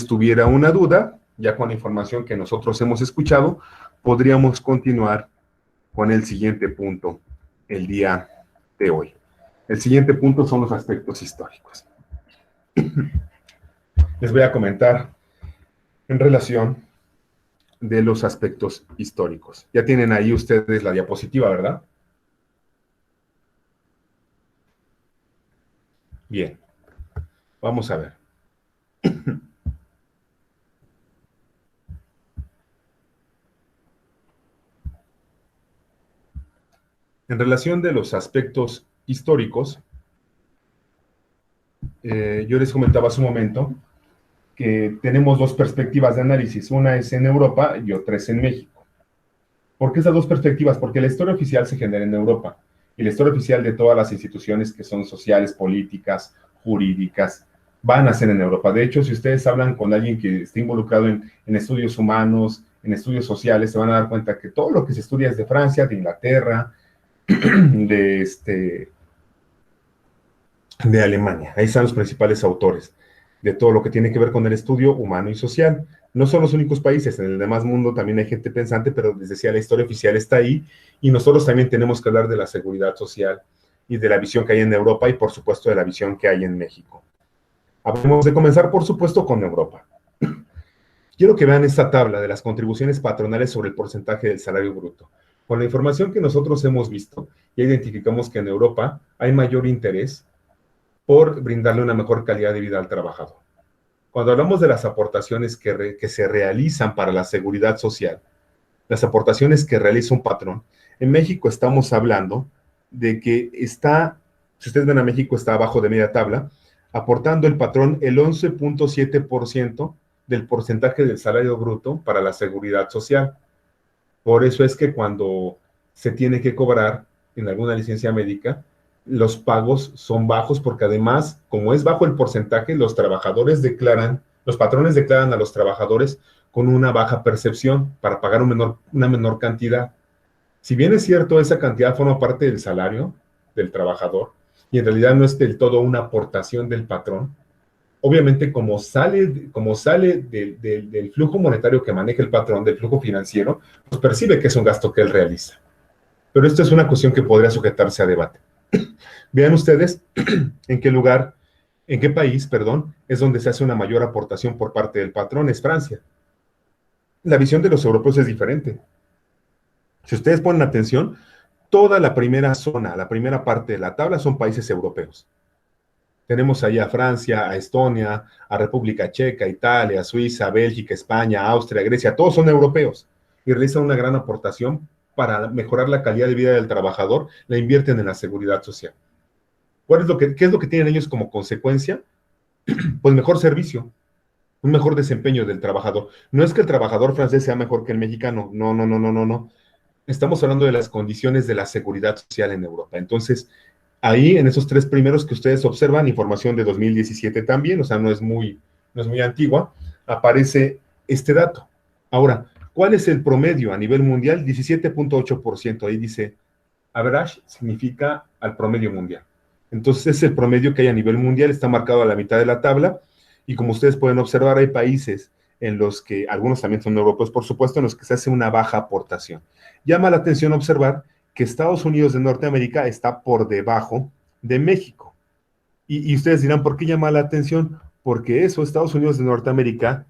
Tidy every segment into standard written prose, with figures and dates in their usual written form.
tuviera una duda, ya con la información que nosotros hemos escuchado, podríamos continuar con el siguiente punto el día de hoy. El siguiente punto son los aspectos históricos. Les voy a comentar en relación de los aspectos históricos. Ya tienen ahí ustedes la diapositiva, ¿verdad? Bien, vamos a ver. En relación de los aspectos históricos, yo les comentaba hace un momento que tenemos dos perspectivas de análisis. Una es en Europa y otra es en México. ¿Por qué esas dos perspectivas? Porque la historia oficial se genera en Europa y la historia oficial de todas las instituciones que son sociales, políticas, jurídicas, van a ser en Europa. De hecho, si ustedes hablan con alguien que esté involucrado en estudios humanos, en estudios sociales, se van a dar cuenta que todo lo que se estudia es de Francia, de Inglaterra, de Alemania. Ahí están los principales autores de todo lo que tiene que ver con el estudio humano y social. No son los únicos países, en el demás mundo también hay gente pensante, pero les decía, la historia oficial está ahí y nosotros también tenemos que hablar de la seguridad social y de la visión que hay en Europa y por supuesto de la visión que hay en México. Vamos de comenzar por supuesto con Europa. Quiero que vean esta tabla de las contribuciones patronales sobre el porcentaje del salario bruto. Con la información que nosotros hemos visto, ya identificamos que en Europa hay mayor interés por brindarle una mejor calidad de vida al trabajador. Cuando hablamos de las aportaciones que se realizan para la seguridad social, las aportaciones que realiza un patrón, en México estamos hablando de que está, si ustedes ven a México, está abajo de media tabla, aportando el patrón el 11.7% del porcentaje del salario bruto para la seguridad social. Por eso es que cuando se tiene que cobrar en alguna licencia médica, los pagos son bajos porque además, como es bajo el porcentaje, los patrones declaran a los trabajadores con una baja percepción para pagar una menor cantidad. Si bien es cierto, esa cantidad forma parte del salario del trabajador y en realidad no es del todo una aportación del patrón, obviamente como sale del flujo monetario que maneja el patrón, del flujo financiero, pues percibe que es un gasto que él realiza. Pero esto es una cuestión que podría sujetarse a debate. Vean ustedes en qué país, es donde se hace una mayor aportación por parte del patrón, es Francia. La visión de los europeos es diferente. Si ustedes ponen atención, toda la primera zona, la primera parte de la tabla son países europeos. Tenemos ahí a Francia, a Estonia, a República Checa, Italia, Suiza, Bélgica, España, Austria, Grecia, todos son europeos y realizan una gran aportación para mejorar la calidad de vida del trabajador, la invierten en la seguridad social. ¿Qué es lo que tienen ellos como consecuencia? Pues mejor servicio, un mejor desempeño del trabajador. No es que el trabajador francés sea mejor que el mexicano, no. Estamos hablando de las condiciones de la seguridad social en Europa. Entonces, ahí en esos tres primeros que ustedes observan, información de 2017 también, o sea, no es muy antigua, aparece este dato. Ahora, ¿cuál es el promedio a nivel mundial? 17.8%. Ahí dice, average significa al promedio mundial. Entonces, es el promedio que hay a nivel mundial, está marcado a la mitad de la tabla, y como ustedes pueden observar, hay países en los que, algunos también son europeos, por supuesto, en los que se hace una baja aportación. Llama la atención observar que Estados Unidos de Norteamérica está por debajo de México. Y ustedes dirán, ¿por qué llama la atención? Porque eso, Estados Unidos de Norteamérica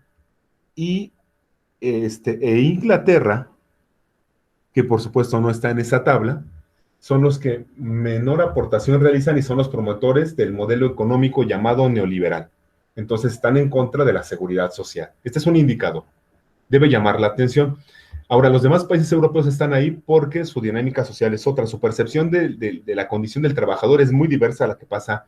e Inglaterra, que por supuesto no está en esa tabla, son los que menor aportación realizan y son los promotores del modelo económico llamado neoliberal. Entonces están en contra de la seguridad social. Este es un indicador. Debe llamar la atención. Ahora, los demás países europeos están ahí porque su dinámica social es otra. Su percepción de la condición del trabajador es muy diversa a la que pasa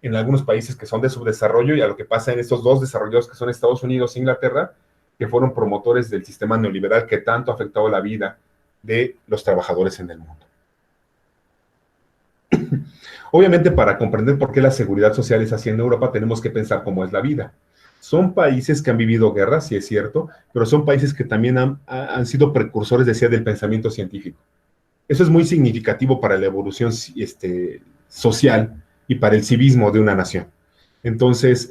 en algunos países que son de subdesarrollo y a lo que pasa en estos dos desarrollados que son Estados Unidos e Inglaterra, que fueron promotores del sistema neoliberal que tanto ha afectado la vida de los trabajadores en el mundo. Obviamente, para comprender por qué la seguridad social es así en Europa, tenemos que pensar cómo es la vida. Son países que han vivido guerras, sí es cierto, pero son países que también han sido precursores, decía, del pensamiento científico. Eso es muy significativo para la evolución social y para el civismo de una nación. Entonces,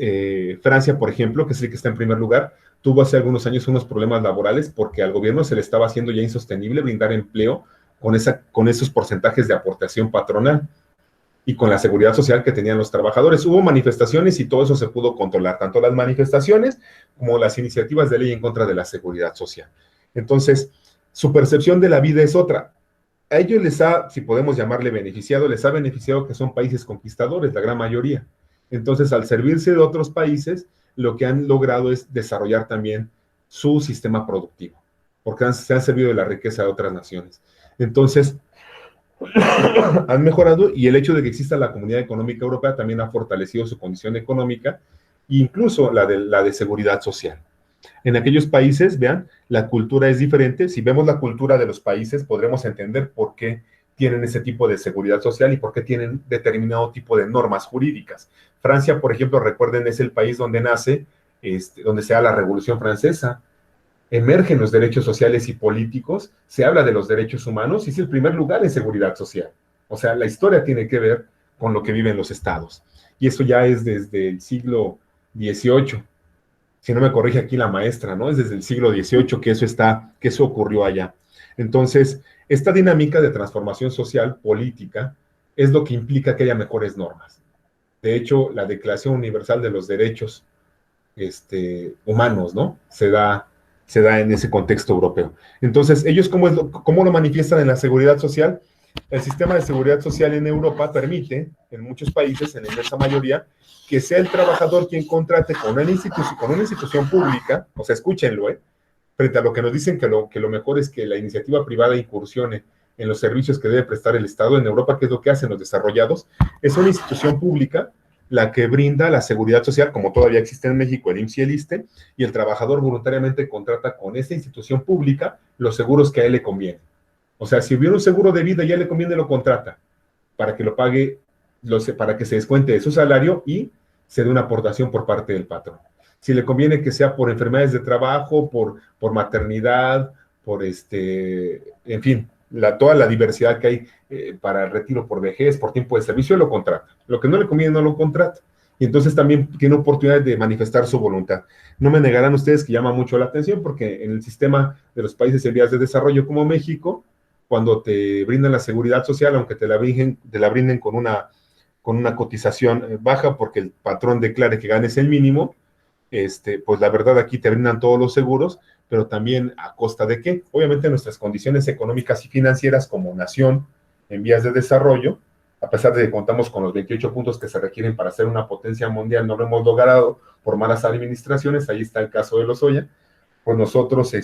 Francia, por ejemplo, que es el que está en primer lugar, tuvo hace algunos años unos problemas laborales porque al gobierno se le estaba haciendo ya insostenible brindar empleo con esos porcentajes de aportación patronal y con la seguridad social que tenían los trabajadores. Hubo manifestaciones y todo eso se pudo controlar, tanto las manifestaciones como las iniciativas de ley en contra de la seguridad social. Entonces, su percepción de la vida es otra. A ellos les ha, si podemos llamarle beneficiado, les ha beneficiado que son países conquistadores, la gran mayoría. Entonces, al servirse de otros países, lo que han logrado es desarrollar también su sistema productivo, porque se han servido de la riqueza de otras naciones. Entonces, han mejorado y el hecho de que exista la Comunidad Económica Europea también ha fortalecido su condición económica e incluso la de seguridad social. En aquellos países, vean, la cultura es diferente. Si vemos la cultura de los países, podremos entender por qué tienen ese tipo de seguridad social y por qué tienen determinado tipo de normas jurídicas. Francia, por ejemplo, recuerden, es el país donde nace, donde se da la Revolución Francesa, emergen los derechos sociales y políticos, se habla de los derechos humanos y es el primer lugar en seguridad social. O sea, la historia tiene que ver con lo que viven los estados. Y eso ya es desde el siglo XVIII. Si no me corrige aquí la maestra, ¿no? Es desde el siglo XVIII que eso ocurrió allá. Entonces, esta dinámica de transformación social, política, es lo que implica que haya mejores normas. De hecho, la Declaración Universal de los Derechos humanos, ¿no? Se da en ese contexto europeo. Entonces, ellos, ¿cómo lo manifiestan en la seguridad social? El sistema de seguridad social en Europa permite, en muchos países, en la inmensa mayoría, que sea el trabajador quien contrate con una institución pública, o sea, escúchenlo, frente a lo que nos dicen que lo mejor es que la iniciativa privada incursione en los servicios que debe prestar el Estado en Europa, que es lo que hacen los desarrollados, es una institución pública la que brinda la seguridad social, como todavía existe en México, el IMSS y el ISSSTE, y el trabajador voluntariamente contrata con esta institución pública los seguros que a él le conviene. O sea, si hubiera un seguro de vida y a él le conviene, lo contrata para que lo pague, para que se descuente de su salario y se dé una aportación por parte del patrón. Si le conviene que sea por enfermedades de trabajo, por maternidad, en fin, toda la diversidad que hay para el retiro por vejez, por tiempo de servicio, lo contrata. Lo que no le conviene, no lo contrata. Y entonces también tiene oportunidad de manifestar su voluntad. No me negarán ustedes que llama mucho la atención porque en el sistema de los países en vías de desarrollo como México, cuando te brindan la seguridad social, aunque te la brinden con una cotización baja porque el patrón declare que ganes el mínimo, pues la verdad aquí te brindan todos los seguros, pero también a costa de qué? Obviamente nuestras condiciones económicas y financieras como nación en vías de desarrollo, a pesar de que contamos con los 28 puntos que se requieren para ser una potencia mundial, no lo hemos logrado por malas administraciones, ahí está el caso de Lozoya, pues nosotros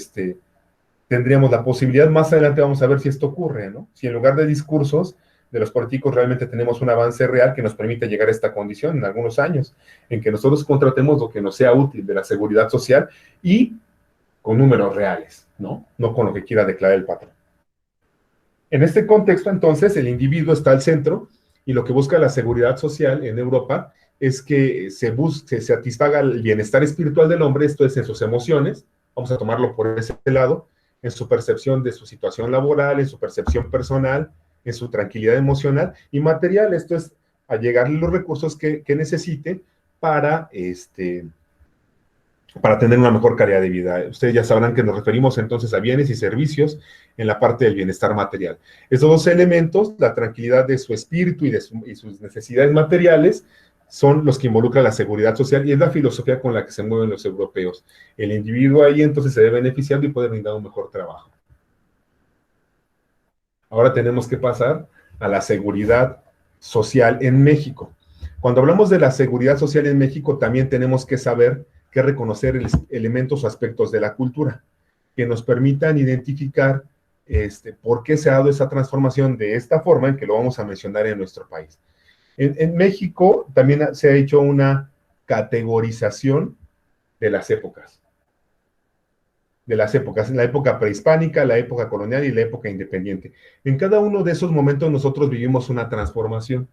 tendríamos la posibilidad, más adelante vamos a ver si esto ocurre, ¿no? Si en lugar de discursos de los políticos realmente tenemos un avance real que nos permite llegar a esta condición en algunos años, en que nosotros contratemos lo que nos sea útil de la seguridad social y con números reales, ¿no? No con lo que quiera declarar el patrón. En este contexto, entonces, el individuo está al centro y lo que busca la seguridad social en Europa es que se satisfaga el bienestar espiritual del hombre, esto es en sus emociones, vamos a tomarlo por ese lado, en su percepción de su situación laboral, en su percepción personal, en su tranquilidad emocional y material, esto es a llegarle los recursos que necesite para para tener una mejor calidad de vida. Ustedes ya sabrán que nos referimos entonces a bienes y servicios en la parte del bienestar material. Estos dos elementos, la tranquilidad de su espíritu y sus necesidades materiales, son los que involucran la seguridad social y es la filosofía con la que se mueven los europeos. El individuo ahí entonces se ve beneficiado y puede brindar un mejor trabajo. Ahora tenemos que pasar a la seguridad social en México. Cuando hablamos de la seguridad social en México, también tenemos que saber que reconocer elementos o aspectos de la cultura que nos permitan identificar por qué se ha dado esa transformación de esta forma en que lo vamos a mencionar en nuestro país. En México también se ha hecho una categorización de las épocas. En la época prehispánica, la época colonial y la época independiente. En cada uno de esos momentos nosotros vivimos una transformación.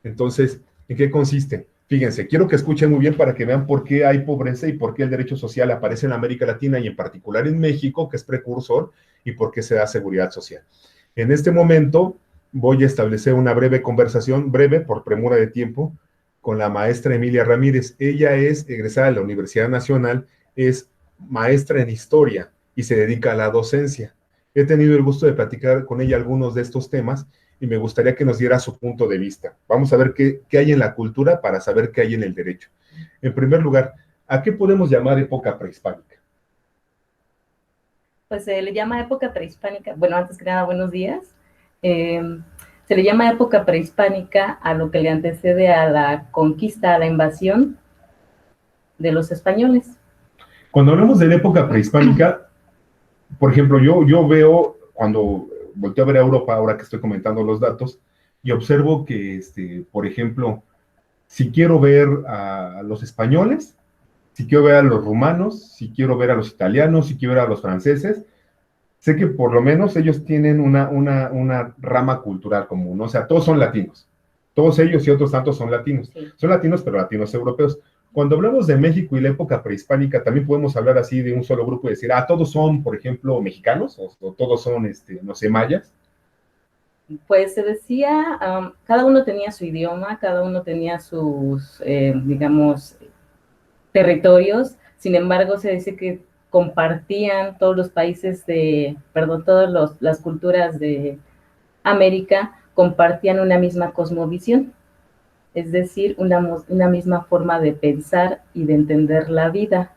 Entonces, ¿en qué consiste? Fíjense, quiero que escuchen muy bien para que vean por qué hay pobreza y por qué el derecho social aparece en América Latina y en particular en México, que es precursor, y por qué se da seguridad social. En este momento, voy a establecer una breve conversación, breve por premura de tiempo, con la maestra Emilia Ramírez. Ella es egresada de la Universidad Nacional, es maestra en historia y se dedica a la docencia. He tenido el gusto de platicar con ella algunos de estos temas y me gustaría que nos diera su punto de vista. Vamos a ver qué hay en la cultura para saber qué hay en el derecho. En primer lugar, ¿a qué podemos llamar época prehispánica? Pues se le llama época prehispánica. Bueno, antes que nada, buenos días. Se le llama época prehispánica a lo que le antecede a la conquista, a la invasión de los españoles. Cuando hablamos de la época prehispánica, por ejemplo, yo veo, cuando volteo a ver a Europa, ahora que estoy comentando los datos, y observo que, por ejemplo, si quiero ver a los españoles, si quiero ver a los rumanos, si quiero ver a los italianos, si quiero ver a los franceses, sé que por lo menos ellos tienen una rama cultural común, ¿no? O sea, todos son latinos. Todos ellos y otros tantos son latinos. Sí. Son latinos, pero latinos europeos. Cuando hablamos de México y la época prehispánica, también podemos hablar así de un solo grupo y decir, todos son, por ejemplo, mexicanos, o todos son, no sé, mayas. Pues se decía, cada uno tenía su idioma, cada uno tenía sus, digamos, territorios. Sin embargo, se dice que compartían todos los países todas las culturas de América, compartían una misma cosmovisión, es decir, una misma forma de pensar y de entender la vida.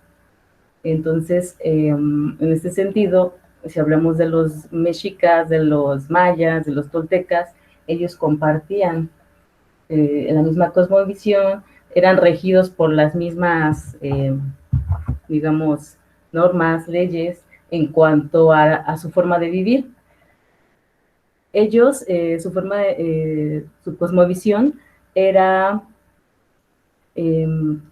Entonces, en este sentido, si hablamos de los mexicas, de los mayas, de los toltecas, ellos compartían la misma cosmovisión, eran regidos por las mismas, digamos, normas, leyes en cuanto a su forma de vivir. Ellos, su cosmovisión era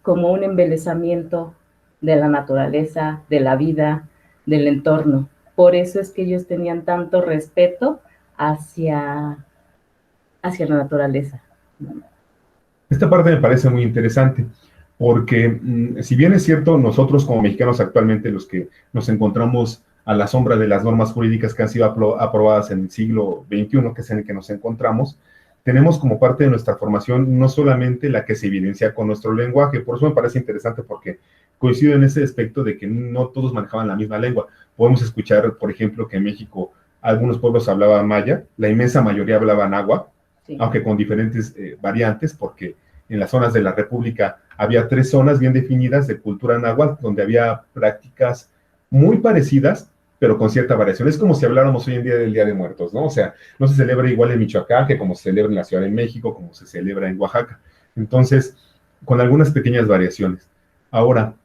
como un embelezamiento de la naturaleza, de la vida, del entorno. Por eso es que ellos tenían tanto respeto hacia la naturaleza. Esta parte me parece muy interesante, porque si bien es cierto, nosotros como mexicanos actualmente, los que nos encontramos a la sombra de las normas jurídicas que han sido aprobadas en el siglo XXI, que es en el que nos encontramos, tenemos como parte de nuestra formación no solamente la que se evidencia con nuestro lenguaje. Por eso me parece interesante, porque coincido en ese aspecto de que no todos manejaban la misma lengua. Podemos escuchar, por ejemplo, que en México algunos pueblos hablaban maya, la inmensa mayoría hablaban náhuatl, sí, aunque con diferentes variantes, porque en las zonas de la República había 3 zonas bien definidas de cultura náhuatl, donde había prácticas muy parecidas, pero con cierta variación. Es como si habláramos hoy en día del Día de Muertos, ¿no? O sea, no se celebra igual en Michoacán que como se celebra en la Ciudad de México, como se celebra en Oaxaca. Entonces, con algunas pequeñas variaciones. Ahora,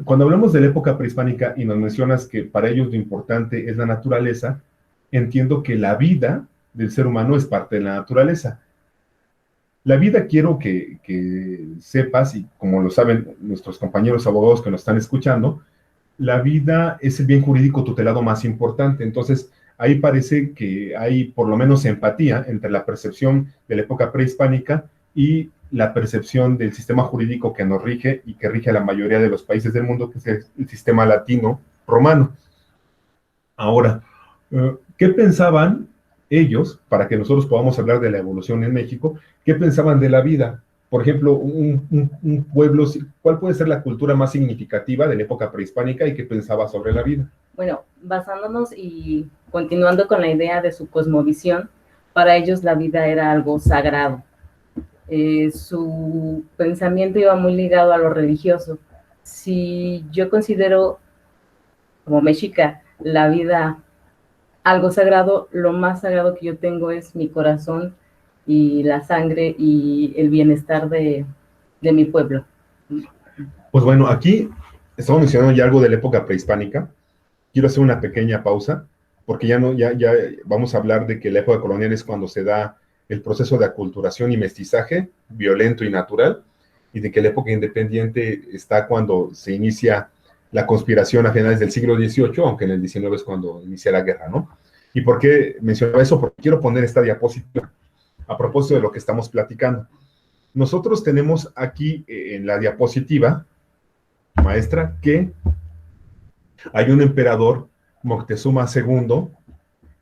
cuando hablamos de la época prehispánica y nos mencionas que para ellos lo importante es la naturaleza, entiendo que la vida del ser humano es parte de la naturaleza. La vida, quiero que sepas, y como lo saben nuestros compañeros abogados que nos están escuchando, la vida es el bien jurídico tutelado más importante. Entonces, ahí parece que hay por lo menos empatía entre la percepción de la época prehispánica y la percepción del sistema jurídico que nos rige y que rige a la mayoría de los países del mundo, que es el sistema latino romano. Ahora, ¿qué pensaban ellos, para que nosotros podamos hablar de la evolución en México, qué pensaban de la vida? Por ejemplo, un pueblo, ¿cuál puede ser la cultura más significativa de la época prehispánica y qué pensaba sobre la vida? Bueno, basándonos y continuando con la idea de su cosmovisión, para ellos la vida era algo sagrado. Su pensamiento iba muy ligado a lo religioso. Si yo considero como mexica la vida algo sagrado, lo más sagrado que yo tengo es mi corazón y la sangre y el bienestar de mi pueblo. Pues bueno, aquí estamos mencionando ya algo de la época prehispánica. Quiero hacer una pequeña pausa, porque ya vamos a hablar de que la época colonial es cuando se da el proceso de aculturación y mestizaje violento y natural, y de que la época independiente está cuando se inicia la conspiración a finales del siglo XVIII, aunque en el XIX es cuando inicia la guerra, ¿no? ¿Y por qué mencionaba eso? Porque quiero poner esta diapositiva a propósito de lo que estamos platicando. Nosotros tenemos aquí en la diapositiva, maestra, que hay un emperador, Moctezuma II,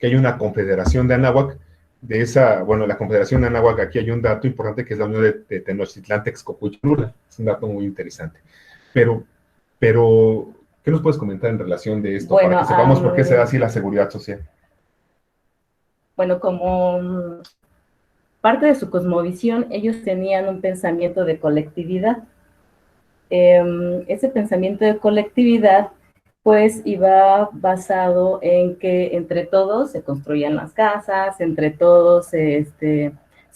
que hay una confederación de Anáhuac, de esa, bueno, la confederación de Anáhuac, aquí hay un dato importante que es la unión de Tenochtitlán, Texcoco y Cholula, es un dato muy interesante. Pero, ¿qué nos puedes comentar en relación de esto, Bueno, para que sepamos por qué se da así la seguridad social? bueno, como parte de su cosmovisión, ellos tenían un pensamiento de colectividad. Ese pensamiento de colectividad pues iba basado en que entre todos se construían las casas, entre todos se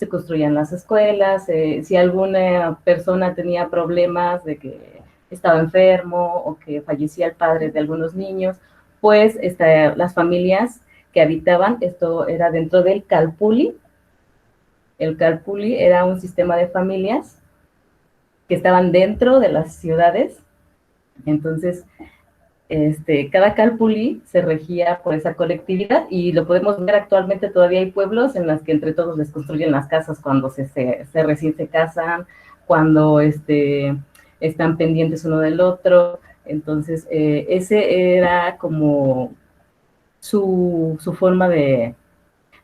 construían las escuelas, si alguna persona tenía problemas de que estaba enfermo o que fallecía el padre de algunos niños, pues las familias que habitaban, esto era dentro del Calpulli. El Calpulli era un sistema de familias que estaban dentro de las ciudades. Entonces, cada calpulli se regía por esa colectividad y lo podemos ver actualmente. Todavía hay pueblos en los que entre todos les construyen las casas cuando recién se casan, cuando están pendientes uno del otro. Entonces, ese era como su forma de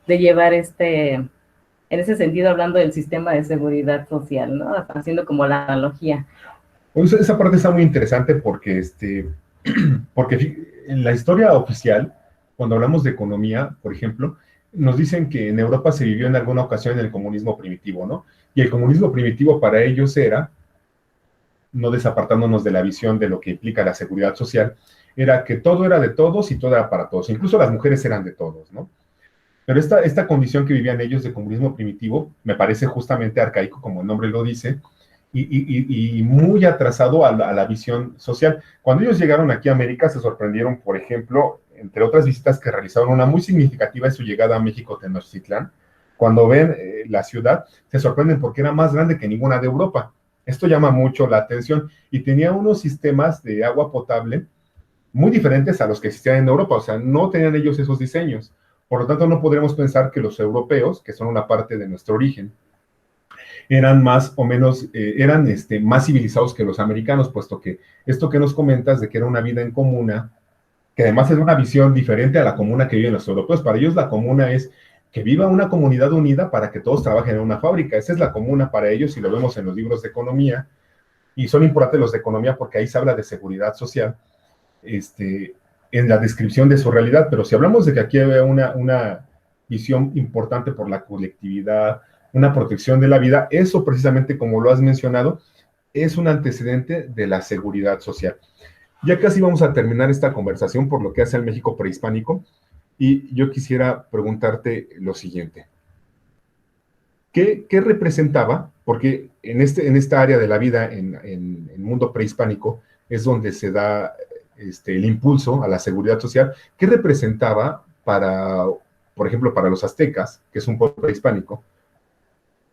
llevar en ese sentido, hablando del sistema de seguridad social, ¿no? Haciendo como la analogía. Esa parte está muy interesante porque, porque en la historia oficial, cuando hablamos de economía, por ejemplo, nos dicen que en Europa se vivió en alguna ocasión el comunismo primitivo, ¿no? Y el comunismo primitivo para ellos era, no desapartándonos de la visión de lo que implica la seguridad social, era que todo era de todos y todo era para todos, incluso las mujeres eran de todos, ¿no? Pero esta condición que vivían ellos de comunismo primitivo me parece justamente arcaico, como el nombre lo dice, y muy atrasado a la visión social. Cuando ellos llegaron aquí a América, se sorprendieron, por ejemplo, entre otras visitas que realizaron, una muy significativa es su llegada a México, Tenochtitlán. Cuando ven la ciudad, se sorprenden porque era más grande que ninguna de Europa. Esto llama mucho la atención y tenía unos sistemas de agua potable muy diferentes a los que existían en Europa, o sea, no tenían ellos esos diseños. Por lo tanto, no podremos pensar que los europeos, que son una parte de nuestro origen, eran más o menos, eran más civilizados que los americanos, puesto que esto que nos comentas de que era una vida en comuna, que además es una visión diferente a la comuna que viven los europeos. Para ellos la comuna es que viva una comunidad unida para que todos trabajen en una fábrica. Esa es la comuna para ellos y lo vemos en los libros de economía, y son importantes los de economía porque ahí se habla de seguridad social, en la descripción de su realidad. Pero si hablamos de que aquí había una visión importante por la colectividad, una protección de la vida, eso precisamente, como lo has mencionado, es un antecedente de la seguridad social. Ya casi vamos a terminar esta conversación por lo que hace al México prehispánico, y yo quisiera preguntarte lo siguiente. ¿Qué representaba? Porque en esta área de la vida, en el mundo prehispánico, es donde se da el impulso a la seguridad social. ¿Qué representaba por ejemplo, para los aztecas, que es un pueblo prehispánico,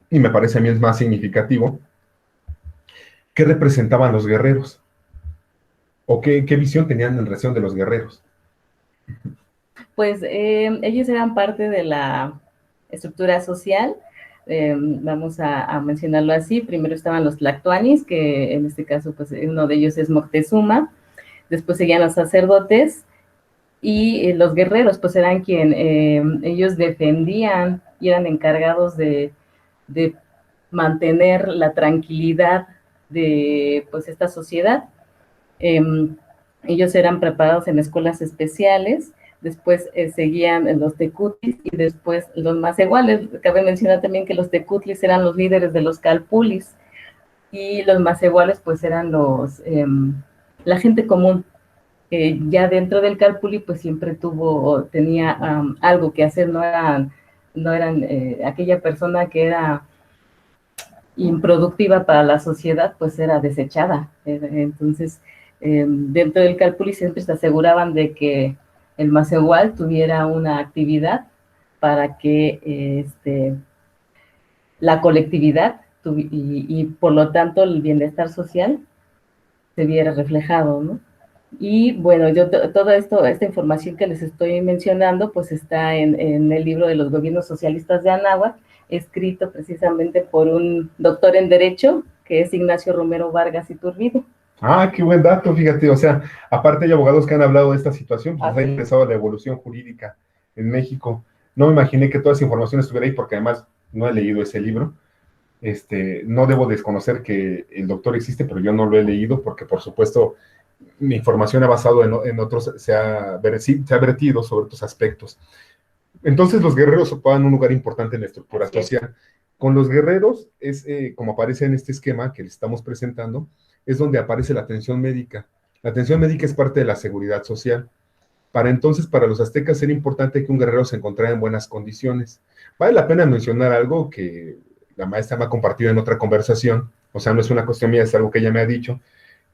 y me parece a mí es más significativo, qué representaban los guerreros? ¿O qué visión tenían en relación de los guerreros? Pues ellos eran parte de la estructura social. Vamos a mencionarlo así. Primero estaban los tlactuanis, que en este caso pues uno de ellos es Moctezuma. Después seguían los sacerdotes y los guerreros, pues eran ellos defendían y eran encargados de mantener la tranquilidad de pues esta sociedad. Ellos eran preparados en escuelas especiales. Después seguían los tecutlis y después los macehuales. Cabe mencionar también que los tecutlis eran los líderes de los calpulis y los macehuales pues eran la gente común, que ya dentro del calpulli pues siempre tenía algo que hacer. No eran aquella persona que era improductiva para la sociedad, pues era desechada. Entonces, dentro del calpulli siempre se aseguraban de que el macehual tuviera una actividad para que la colectividad y por lo tanto el bienestar social se viera reflejado, ¿no? Y bueno, toda esta información que les estoy mencionando, pues está en el libro de los gobiernos socialistas de Anáhuac, escrito precisamente por un doctor en Derecho, que es Ignacio Romero Vargas Iturbide. Ah, qué buen dato, fíjate. O sea, aparte hay abogados que han hablado de esta situación, pues les ha interesado la evolución jurídica en México. No me imaginé que toda esa información estuviera ahí porque además no he leído ese libro. No debo desconocer que el doctor existe, pero yo no lo he leído porque, por supuesto, mi información ha basado en otros, se ha vertido sobre otros aspectos. Entonces los guerreros ocupan un lugar importante en la estructura social. Con los guerreros, como aparece en este esquema que les estamos presentando, es donde aparece la atención médica. La atención médica es parte de la seguridad social. Para entonces, para los aztecas era importante que un guerrero se encontrara en buenas condiciones. Vale la pena mencionar algo que la maestra me ha compartido en otra conversación, o sea, no es una cuestión mía, es algo que ella me ha dicho,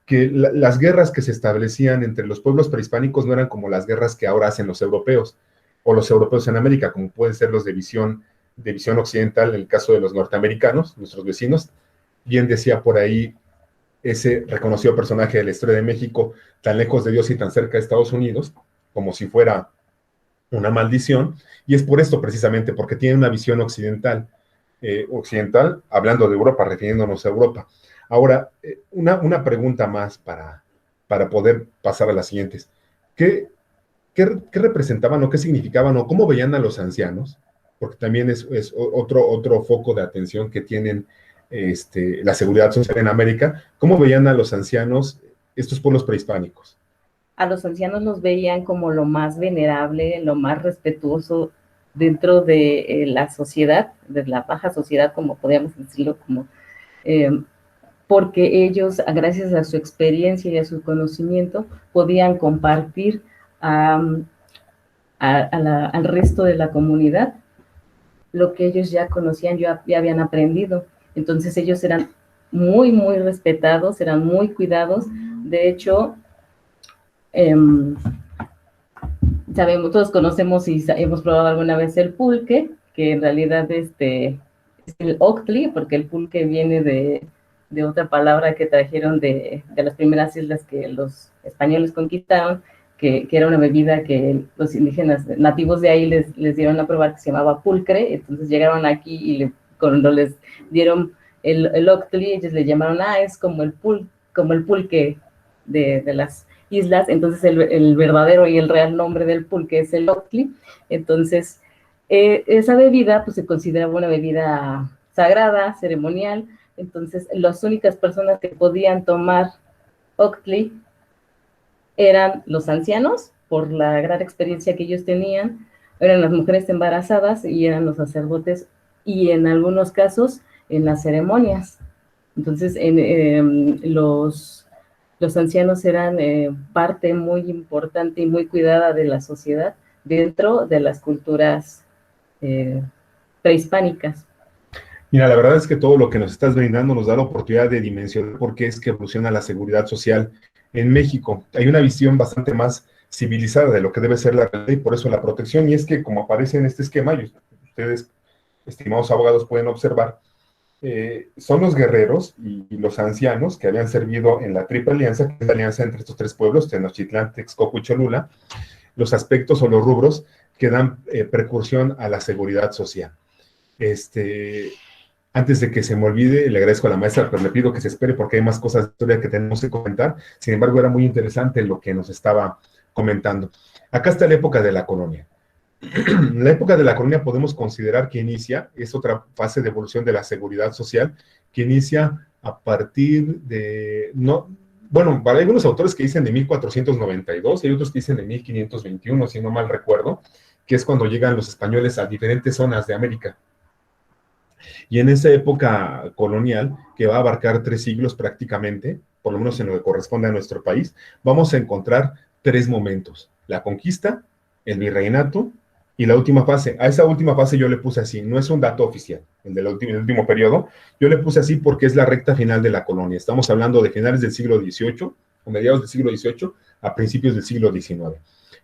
que las guerras que se establecían entre los pueblos prehispánicos no eran como las guerras que ahora hacen los europeos, o los europeos en América, como pueden ser los de visión occidental, en el caso de los norteamericanos, nuestros vecinos. Bien decía por ahí ese reconocido personaje de la historia de México, tan lejos de Dios y tan cerca de Estados Unidos, como si fuera una maldición, y es por esto precisamente, porque tiene una visión occidental, hablando de Europa, refiriéndonos a Europa. Ahora, una pregunta más para poder pasar a las siguientes. ¿Qué representaban o qué significaban o cómo veían a los ancianos? Porque también es otro foco de atención que tienen la seguridad social en América. ¿Cómo veían a los ancianos estos pueblos prehispánicos? A los ancianos los veían como lo más venerable, lo más respetuoso dentro de la sociedad, de la baja sociedad, como podríamos decirlo, eh, porque ellos, gracias a su experiencia y a su conocimiento, podían compartir al resto de la comunidad lo que ellos ya conocían, ya habían aprendido. Entonces ellos eran muy, muy respetados, eran muy cuidados. De hecho, sabemos, todos conocemos y hemos probado alguna vez el pulque, que en realidad es el octli, porque el pulque viene de otra palabra que trajeron de las primeras islas que los españoles conquistaron, que era una bebida que los indígenas nativos de ahí les dieron a probar, que se llamaba pulcre. Entonces llegaron aquí y cuando les dieron el octli, ellos le llamaron, es como el pulque de las islas. Entonces el verdadero y el real nombre del pulque es el octli. Entonces esa bebida pues se consideraba una bebida sagrada, ceremonial. Entonces las únicas personas que podían tomar octli eran los ancianos, por la gran experiencia que ellos tenían, eran las mujeres embarazadas y eran los sacerdotes, y en algunos casos en las ceremonias. Entonces los ancianos eran parte muy importante y muy cuidada de la sociedad dentro de las culturas prehispánicas. Mira, la verdad es que todo lo que nos estás brindando nos da la oportunidad de dimensionar por qué es que evoluciona la seguridad social en México. Hay una visión bastante más civilizada de lo que debe ser la realidad y por eso la protección. Y es que, como aparece en este esquema, y ustedes, estimados abogados, pueden observar, son los guerreros y los ancianos que habían servido en la Triple Alianza, que es la alianza entre estos tres pueblos, Tenochtitlán, Texcoco y Cholula, los aspectos o los rubros que dan precursión a la seguridad social. Antes de que se me olvide, le agradezco a la maestra, pero le pido que se espere porque hay más cosas de historia que tenemos que comentar. Sin embargo, era muy interesante lo que nos estaba comentando. Acá está la época de la colonia. La época de la colonia podemos considerar que inicia, es otra fase de evolución de la seguridad social, que inicia a partir de, no, bueno, hay algunos autores que dicen de 1492 y hay otros que dicen de 1521, si no mal recuerdo, que es cuando llegan los españoles a diferentes zonas de América. Y en esa época colonial, que va a abarcar 3 siglos prácticamente, por lo menos en lo que corresponde a nuestro país, vamos a encontrar 3 momentos: la conquista, el virreinato y la última fase. A esa última fase yo le puse así, no es un dato oficial, el último periodo, yo le puse así porque es la recta final de la colonia. Estamos hablando de finales del siglo XVIII, o mediados del siglo XVIII, a principios del siglo XIX.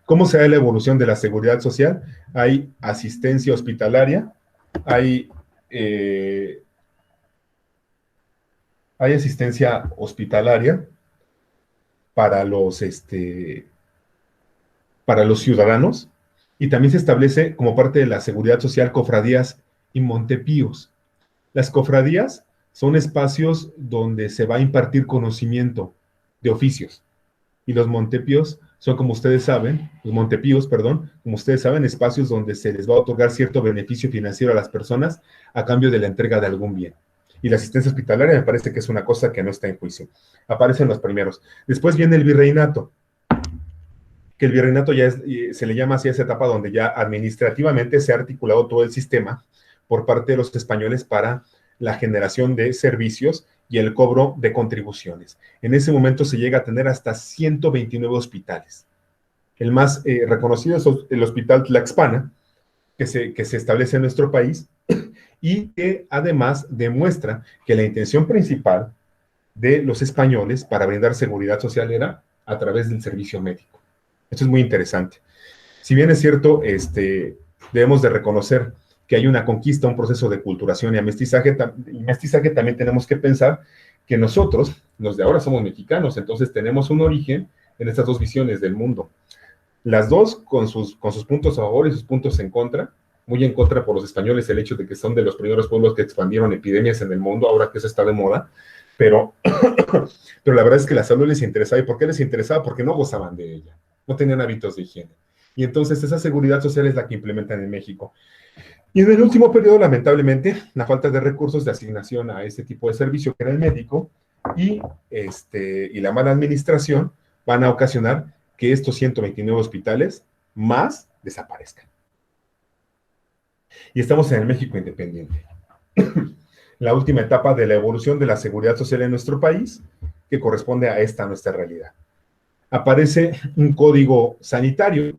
¿Cómo se da la evolución de la seguridad social? Hay asistencia hospitalaria, hay hay asistencia hospitalaria para para los ciudadanos y también se establece como parte de la seguridad social cofradías y montepíos. Las cofradías son espacios donde se va a impartir conocimiento de oficios y los montepíos Son, como ustedes saben, los Montepíos, perdón, como ustedes saben, espacios donde se les va a otorgar cierto beneficio financiero a las personas a cambio de la entrega de algún bien. Y la asistencia hospitalaria me parece que es una cosa que no está en juicio. Aparecen los primeros. Después viene el virreinato, que el virreinato ya se le llama así a esa etapa donde ya administrativamente se ha articulado todo el sistema por parte de los españoles para la generación de servicios y el cobro de contribuciones. En ese momento se llega a tener hasta 129 hospitales. El más reconocido es el Hospital Tlaxpana, que se establece en nuestro país y que además demuestra que la intención principal de los españoles para brindar seguridad social era a través del servicio médico. Esto es muy interesante. Si bien es cierto, debemos de reconocer que hay una conquista, un proceso de culturación y mestizaje, también tenemos que pensar que nosotros, los de ahora, somos mexicanos, entonces tenemos un origen en estas dos visiones del mundo. Las dos con sus puntos a favor y sus puntos en contra, muy en contra por los españoles el hecho de que son de los primeros pueblos que expandieron epidemias en el mundo, ahora que eso está de moda, pero la verdad es que la salud les interesaba. ¿Y por qué les interesaba? Porque no gozaban de ella, no tenían hábitos de higiene. Y entonces esa seguridad social es la que implementan en México. Y en el último periodo, lamentablemente, la falta de recursos de asignación a este tipo de servicio, que era el médico, y la mala administración van a ocasionar que estos 129 hospitales más desaparezcan. Y estamos en el México independiente. La última etapa de la evolución de la seguridad social en nuestro país, que corresponde a esta nuestra realidad. Aparece un código sanitario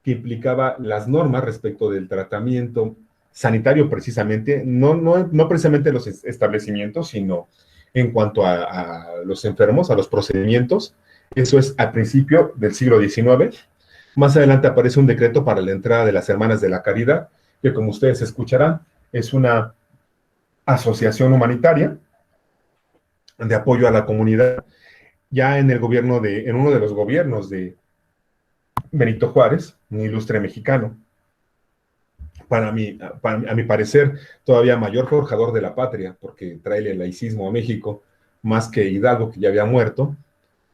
que implicaba las normas respecto del tratamiento sanitario precisamente, no precisamente los establecimientos, sino en cuanto a los enfermos, a los procedimientos. Eso es al principio del siglo XIX. Más adelante aparece un decreto para la entrada de las Hermanas de la Caridad, que como ustedes escucharán, es una asociación humanitaria de apoyo a la comunidad, ya en uno de los gobiernos de Benito Juárez, un ilustre mexicano, a mi parecer, todavía mayor forjador de la patria, porque trae el laicismo a México, más que Hidalgo, que ya había muerto,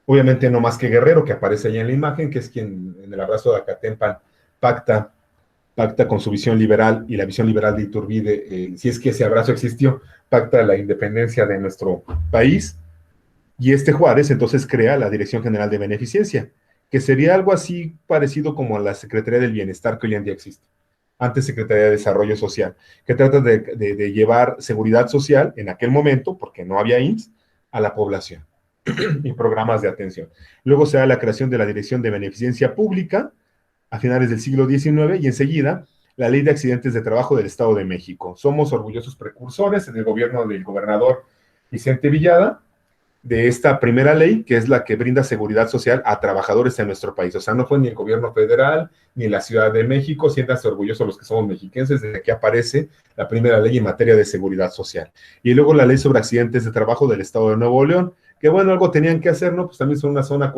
obviamente no más que Guerrero, que aparece ahí en la imagen, que es quien en el abrazo de Acatempan pacta con su visión liberal y la visión liberal de Iturbide, si es que ese abrazo existió, pacta la independencia de nuestro país, y Juárez entonces crea la Dirección General de Beneficencia, que sería algo así parecido como la Secretaría del Bienestar que hoy en día existe, antes Secretaría de Desarrollo Social, que trata de llevar seguridad social en aquel momento, porque no había IMSS, a la población y programas de atención. Luego se da la creación de la Dirección de Beneficencia Pública a finales del siglo XIX y enseguida la Ley de Accidentes de Trabajo del Estado de México. Somos orgullosos precursores en el gobierno del gobernador Vicente Villada de esta primera ley, que es la que brinda seguridad social a trabajadores en nuestro país. O sea, no fue ni el gobierno federal, ni la Ciudad de México. Siéntanse orgullosos los que somos mexiquenses desde que aparece la primera ley en materia de seguridad social. Y luego la ley sobre accidentes de trabajo del Estado de Nuevo León, que bueno, algo tenían que hacer, ¿no? Pues también son una zona